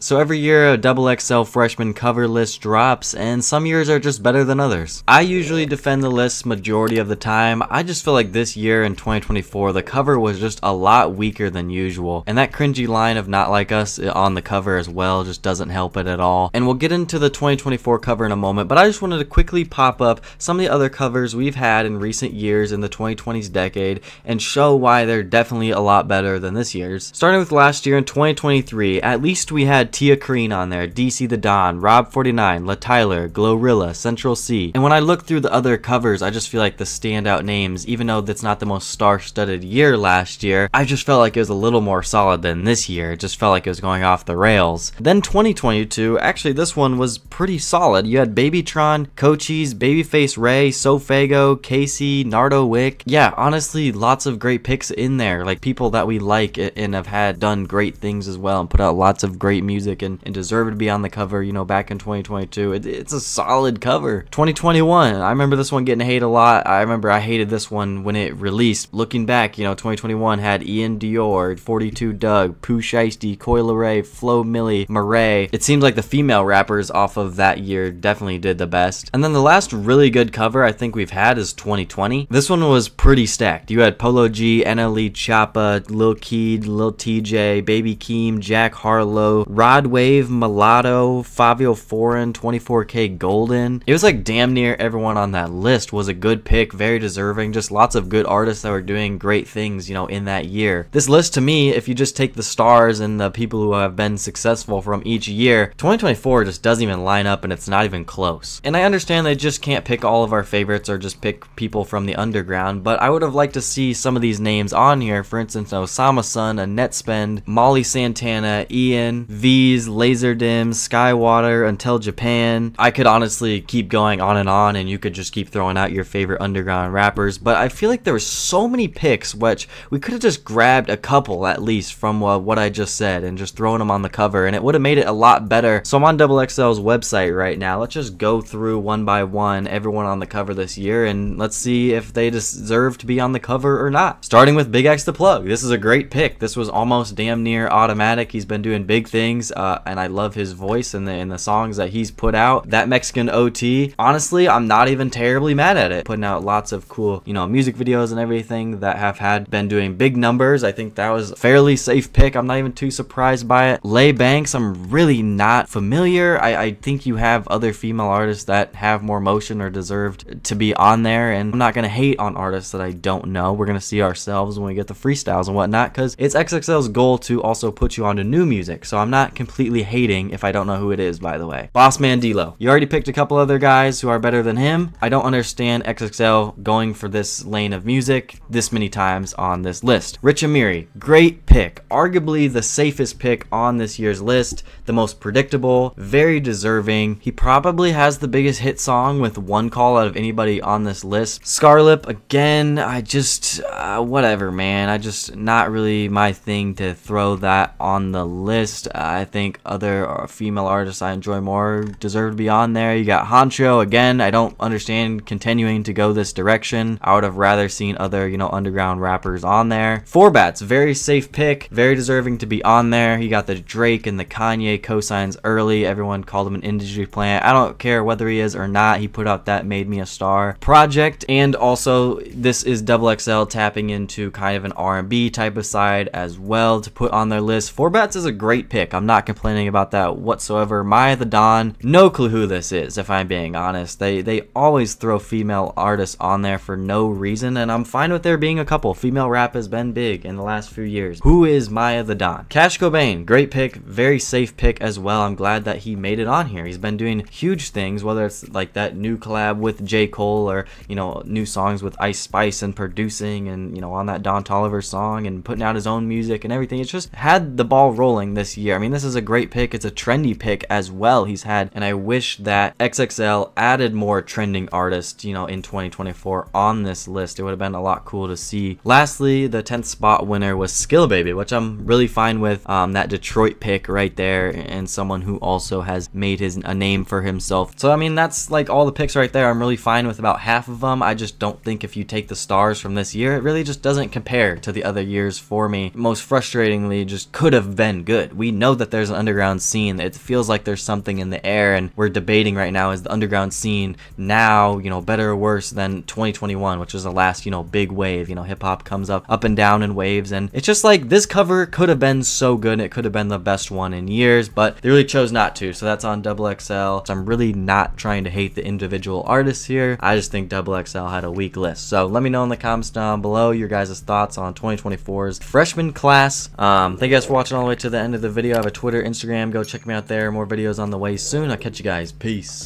So every year a XXL freshman cover list drops, and some years are just better than others. I usually defend the list majority of the time. I just feel like this year in 2024 the cover was just a lot weaker than usual, and that cringy line of "not like us" on the cover as well just doesn't help it at all. And we'll get into the 2024 cover in a moment, but I just wanted to quickly pop up some of the other covers we've had in recent years in the 2020s decade and show why they're definitely a lot better than this year's. Starting with last year in 2023, at least we had Tia Crean on there, DC the Don, Rob 49, La Tyler, Glorilla, Central C. And when I look through the other covers, I just feel like the standout names, even though that's not the most star-studded year last year, I just felt like it was a little more solid than this year. It just felt like it was going off the rails. Then 2022, actually this one was pretty solid. You had Babytron, Cochise, Babyface Ray, Sofago, Casey, Nardo Wick. Yeah, honestly, lots of great picks in there, like people that we like and have had done great things as well and put out lots of great music and deserve to be on the cover, you know, back in 2022. It's a solid cover. 2021, I remember this one getting hate a lot. I remember I hated this one when it released. Looking back, you know, 2021 had Ian Dior, 42 Doug, Pooh Shiesty, Coi Leray, Flo Milli, Murray. It seems like the female rappers off of that year definitely did the best. And then the last really good cover I think we've had is 2020. This one was pretty stacked. You had Polo G, NLE Choppa, Lil Keed, Lil TJ, Baby Keem, Jack Harlow, Rod Wave, Mulatto, Fabio Foreign, 24K Golden. It was like damn near everyone on that list was a good pick, very deserving, just lots of good artists that were doing great things, you know, in that year. This list to me, if you just take the stars and the people who have been successful from each year, 2024 just doesn't even line up and it's not even close. And I understand they just can't pick all of our favorites or just pick people from the underground, but I would have liked to see some of these names on here. For instance, Osama Sun, Annette Spend, Molly Santana, Ian, V's, Laserdym, Skywater, Until Japan. I could honestly keep going on and you could just keep throwing out your favorite underground rappers, but I feel like there were so many picks which we could have just grabbed a couple at least from what I just said and just thrown them on the cover, and it would have made it a lot better. So I'm on XXL's website right now. Let's just go through one by one everyone on the cover this year and let's see if they deserve to be on the cover or not. Starting with Big X the Plug. This is a great pick. This was almost damn near automatic. He's been doing big things and I love his voice and the songs that he's put out. That Mexican OT, honestly, I'm not even terribly mad at it. Putting out lots of cool, you know, music videos and everything that have been doing big numbers. I think that was a fairly safe pick. I'm not even too surprised by it. Lay Banks, I'm really not familiar. I think you have other female artists that have more motion or deserved to be on there, and I'm not gonna hate on artists that I don't know. We're gonna see ourselves when we get the freestyles and whatnot, because it's XXL's goal to also put you onto new music, so I'm not completely hating if I don't know who it is, by the way. Bossman D-Lo. You already picked a couple other guys who are better than him. I don't understand XXL going for this lane of music this many times on this list. Rich Amiri, great pick. Arguably the safest pick on this year's list, the most predictable, very deserving. He probably has the biggest hit song with one call out of anybody on this list. Scarlip, again, I just, whatever, man. I just, not really my thing to throw that on the list. I think other female artists I enjoy more deserve to be on there. You got Honcho, again, I don't understand continuing to go this direction. I would have rather seen other, you know, underground rappers on there. Forbats, very safe pick, very deserving to be on there. He got the Drake and the Kanye cosigns early. Everyone called him an industry plant. I don't care whether he is or not. He put out That Made Me a Star project, and also this is XXL tapping into kind of an R&B type of side as well to put on their list. Forbats is a great pick. I'm not complaining about that whatsoever. Maya the Don, no clue who this is, if I'm being honest. They always throw female artists on there for no reason, and I'm fine with there being a couple. Female rap has been big in the last few years. Who is Maya the Don? Cash Cobain, great pick, very safe pick as well. I'm glad that he made it on here. He's been doing huge things, whether it's like that new collab with J. Cole or, you know, new songs with Ice Spice and producing and, you know, on that Don Toliver song and putting out his own music and everything. It's just had the ball rolling this year. I mean, this is a great pick. It's a trendy pick as well he's had, and I wish that XXL added more trending artists, you know, in 2024 on this list. It would have been a lot cool to see. Lastly, the 10th spot winner was Skill Baby, which I'm really fine with. That Detroit pick right there, and someone who also has made a name for himself. So I mean, that's like all the picks right there. I'm really fine with about half of them. I just don't think if you take the stars from this year, it really just doesn't compare to the other years for me. Most frustratingly, just could have been good. We know that there's an underground scene. It feels like there's something in the air, and we're debating right now, is the underground scene now, you know, better or worse than 2021, which was the last, you know, big wave. You know, hip hop comes up and down in waves, and it's just like this cover could have been so good. It could have been the best one in years, but they really chose not to. So that's on XXL. So I'm really not trying to hate the individual artists here. I just think XXL had a weak list. So let me know in the comments down below your guys' thoughts on 2024's freshman class. Thank you guys for watching all the way to the end of the video. I have a Twitter, Instagram. Go check me out there. More videos on the way soon. I'll catch you guys. Peace.